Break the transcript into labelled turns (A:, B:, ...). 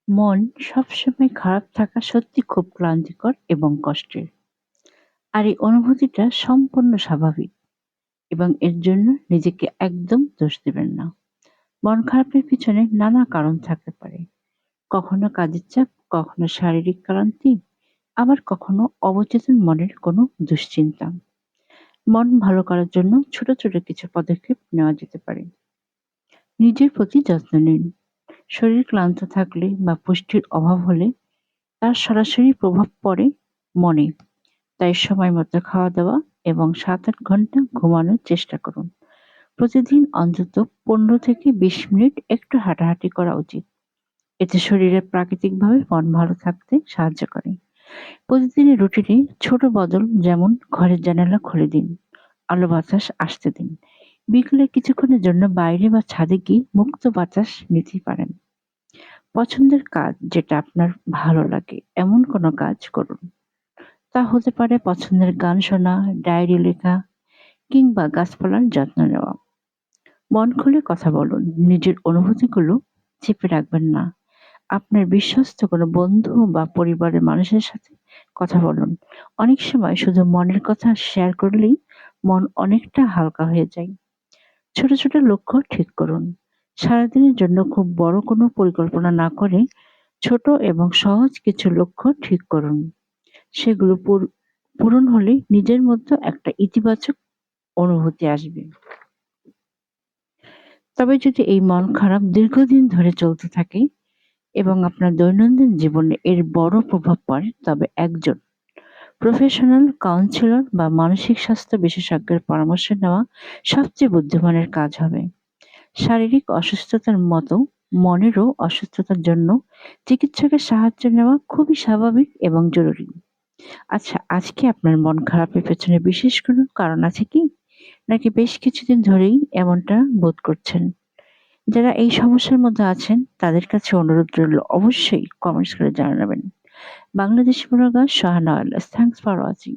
A: মন সবসময় খারাপ থাকা সত্যি খুব ক্লান্তিকর এবং কষ্টের। আর এই অনুভূতিটা সম্পূর্ণ স্বাভাবিক এবং এর জন্য নিজেকে একদম দোষ দিবেন না। মন খারাপের পিছনে নানা কারণ থাকতে পারে। কখনো কাজের চাপ, কখনো শারীরিক ক্লান্তি, আবার কখনো অবচেতন মনের কোনো দুশ্চিন্তা। মন ভালো করার জন্য ছোট ছোট কিছু পদক্ষেপ নেওয়া যেতে পারে। নিজের প্রতি যত্ন নিন। শরীর ক্লান্ত থাকলে বা পুষ্টির অভাব হলে তার সরাসরি প্রভাব পড়ে মনে। তাই সময় মতো খাওয়া দাওয়া এবং ৭-৮ ঘন্টা ঘুমানোর চেষ্টা করুন। প্রতিদিন অন্তত ১৫ থেকে ২০ মিনিট একটু হাঁটাহাঁটি করা উচিত। এতে শরীরের প্রাকৃতিকভাবে মন ভালো থাকতে সাহায্য করে। প্রতিদিনের রুটিনে ছোট বদল, যেমন ঘরের জানালা খুলে দিন, আলো বাতাস আসতে দিন। বিকেলে কিছুক্ষণের জন্য বাইরে বা ছাদে গিয়ে মুক্ত বাতাস নিতে পারেন। পছন্দের কাজ, যেটা আপনার ভালো লাগে এমন কোনো কাজ করুন। তা হতে পারে পছন্দের গান শোনা, ডায়েরি লেখা কিংবা গাছপালার যত্ন নেওয়া। মন খুলে কথা বলুন। নিজের অনুভূতিগুলো চেপে রাখবেন না। আপনার বিশ্বস্ত কোনো বন্ধু বা পরিবারের মানুষের সাথে কথা বলুন। অনেক সময় শুধু মনের কথা শেয়ার করলেই মন অনেকটা হালকা হয়ে যায়। ছোট ছোট লক্ষ্য ঠিক করুন। সারাদিনের জন্য খুব বড় কোনো পরিকল্পনা না করে ছোট এবং সহজ কিছু লক্ষ্য ঠিক করুন। সেগুলো পূরণ হলে নিজের মধ্যে একটা ইতিবাচক অনুভূতি আসবে। তবে যদি এই মন খারাপ দীর্ঘদিন ধরে চলতে থাকে এবং আপনার দৈনন্দিন জীবনে এর বড় প্রভাব পড়ে, তবে একজন প্রফেশনাল কাউন্সিলর বা মানসিক স্বাস্থ্য বিশেষজ্ঞের পরামর্শ নেওয়া সবচেয়ে বুদ্ধিমানের কাজ হবে। শারীরিক অসুস্থতার মতো মনেরও অসুস্থতার জন্য চিকিৎসকের সাহায্য নেওয়া খুবই স্বাভাবিক এবং জরুরি। আচ্ছা, আজকে আপনার মন খারাপের পেছনে বিশেষ কোনো কারণ আছে কি? নাকি বেশ কিছুদিন ধরেই এমনটা বোধ করছেন? যারা এই সমস্যার মধ্যে আছেন তাদের কাছে অনুরোধ রইল, অবশ্যই কমেন্টস করে জানাবেন। Bangladesh Murugan Shahnawaz, thanks for watching.